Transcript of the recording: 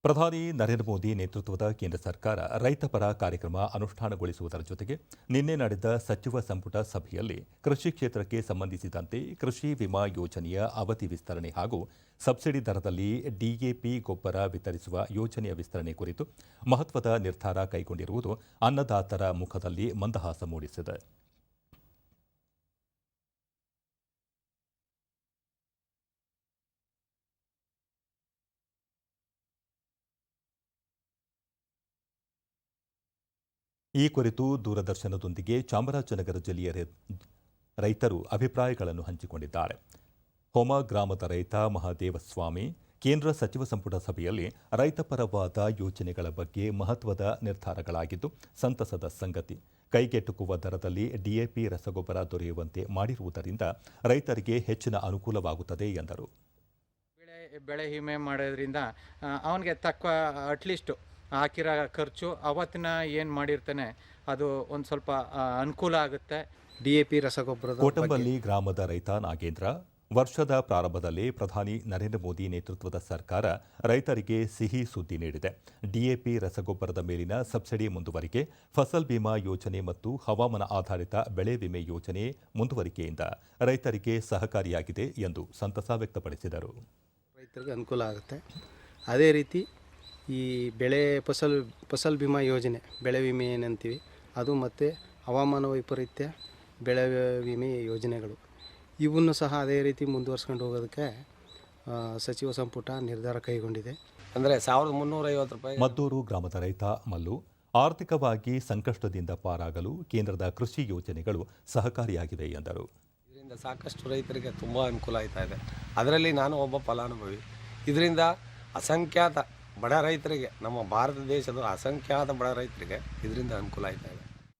ಪ್ರಧಾನಿ ನರೇಂದ್ರ ಮೋದಿ ನೇತೃತ್ವದ ಕೇಂದ್ರ ಸರ್ಕಾರ ರೈತ ಪರ ಕಾರ್ಯಕ್ರಮ ಅನುಷ್ಠಾನಗೊಳಿಸುವುದರ ಜೊತೆಗೆ ನಿನ್ನೆ ನಡೆದ ಸಚಿವ ಸಂಪುಟ ಸಭೆಯಲ್ಲಿ ಕೃಷಿ ಕ್ಷೇತ್ರಕ್ಕೆ ಸಂಬಂಧಿಸಿದಂತೆ ಕೃಷಿ ವಿಮಾ ಯೋಜನೆಯ ಅವಧಿ ವಿಸ್ತರಣೆ ಹಾಗೂ ಸಬ್ಸಿಡಿ ದರದಲ್ಲಿ ಡಿಎಪಿ ಗೊಬ್ಬರ ವಿತರಿಸುವ ಯೋಜನೆಯ ವಿಸ್ತರಣೆ ಕುರಿತು ಮಹತ್ವದ ನಿರ್ಧಾರ ಕೈಗೊಂಡಿರುವುದು ಅನ್ನದಾತರ ಮುಖದಲ್ಲಿ ಮಂದಹಾಸ ಮೂಡಿಸಿದೆ. ಈ ಕುರಿತು ದೂರದರ್ಶನದೊಂದಿಗೆ ಚಾಮರಾಜನಗರ ಜಿಲ್ಲೆಯ ರೈತರು ಅಭಿಪ್ರಾಯಗಳನ್ನು ಹಂಚಿಕೊಂಡಿದ್ದಾರೆ. ಹೋಮ ಗ್ರಾಮದ ರೈತ ಮಹದೇವಸ್ವಾಮಿ ಕೇಂದ್ರ ಸಚಿವ ಸಂಪುಟ ಸಭೆಯಲ್ಲಿ ರೈತಪರವಾದ ಯೋಜನೆಗಳ ಬಗ್ಗೆ ಮಹತ್ವದ ನಿರ್ಧಾರಗಳಾಗಿದ್ದು ಸಂತಸದ ಸಂಗತಿ. ಕೈಗೆಟುಕುವ ದರದಲ್ಲಿ ಡಿಎಪಿ ರಸಗೊಬ್ಬರ ದೊರೆಯುವಂತೆ ಮಾಡಿರುವುದರಿಂದ ರೈತರಿಗೆ ಹೆಚ್ಚಿನ ಅನುಕೂಲವಾಗುತ್ತದೆ ಎಂದರು. ಬೆಳೆ ವಿಮೆ ಮಾಡೋದ್ರಿಂದ ಅವನಿಗೆ ತಕ್ಕ ಅಟ್ಲೀಸ್ಟು ಹಾಕಿರೋ ಖರ್ಚು ಅವತ್ತಿನ ಏನು ಮಾಡಿರ್ತಾನೆ ಅದು ಒಂದು ಸ್ವಲ್ಪ ಅನುಕೂಲ ಆಗುತ್ತೆ. ಡಿಎಪಿ ರಸಗೊಬ್ಬರ ಕೋಟಂಬಲ್ಲಿ ಗ್ರಾಮದ ರೈತ ನಾಗೇಂದ್ರ ವರ್ಷದ ಪ್ರಾರಂಭದಲ್ಲಿ ಪ್ರಧಾನಿ ನರೇಂದ್ರ ಮೋದಿ ನೇತೃತ್ವದ ಸರ್ಕಾರ ರೈತರಿಗೆ ಸಿಹಿ ಸುದ್ದಿ ನೀಡಿದೆ. ಡಿಎಪಿ ರಸಗೊಬ್ಬರದ ಮೇಲಿನ ಸಬ್ಸಿಡಿ ಮುಂದುವರಿಕೆ, ಫಸಲ್ ಬಿಮಾ ಯೋಜನೆ ಮತ್ತು ಹವಾಮಾನ ಆಧಾರಿತ ಬೆಳೆ ವಿಮೆ ಯೋಜನೆ ಮುಂದುವರಿಕೆಯಿಂದ ರೈತರಿಗೆ ಸಹಕಾರಿಯಾಗಿದೆ ಎಂದು ಸಂತಸ ವ್ಯಕ್ತಪಡಿಸಿದರು. ರೈತರಿಗೆ ಅನುಕೂಲ ಆಗುತ್ತೆ. ಅದೇ ರೀತಿ ಈ ಬೆಳೆ ಫಸಲ್ ಬಿಮಾ ಯೋಜನೆ, ಬೆಳೆ ವಿಮೆ ಏನಂತೀವಿ ಅದು, ಮತ್ತು ಹವಾಮಾನ ವೈಪರೀತ್ಯ ಬೆಳೆ ವಿಮೆ ಯೋಜನೆಗಳು, ಇವನ್ನು ಸಹ ಅದೇ ರೀತಿ ಮುಂದುವರ್ಸ್ಕೊಂಡು ಹೋಗೋದಕ್ಕೆ ಸಚಿವ ಸಂಪುಟ ನಿರ್ಧಾರ ಕೈಗೊಂಡಿದೆ. ಅಂದರೆ 1350 ರೂಪಾಯಿ. ಮದ್ದೂರು ಗ್ರಾಮದ ರೈತ ಮಲ್ಲು ಆರ್ಥಿಕವಾಗಿ ಸಂಕಷ್ಟದಿಂದ ಪಾರಾಗಲು ಕೇಂದ್ರದ ಕೃಷಿ ಯೋಜನೆಗಳು ಸಹಕಾರಿಯಾಗಿವೆ ಎಂದರು. ಇದರಿಂದ ಸಾಕಷ್ಟು ರೈತರಿಗೆ ತುಂಬ ಅನುಕೂಲ ಆಯ್ತಾ ಇದೆ. ಅದರಲ್ಲಿ ನಾನು ಒಬ್ಬ ಫಲಾನುಭವಿ. ಇದರಿಂದ ಅಸಂಖ್ಯಾತ ಬಡ ರೈತರಿಗೆ, ನಮ್ಮ ಭಾರತ ದೇಶದ ಅಸಂಖ್ಯಾತ ಬಡ ರೈತರಿಗೆ ಇದರಿಂದ ಅನುಕೂಲ ಆಯ್ತಾ ಇದೆ.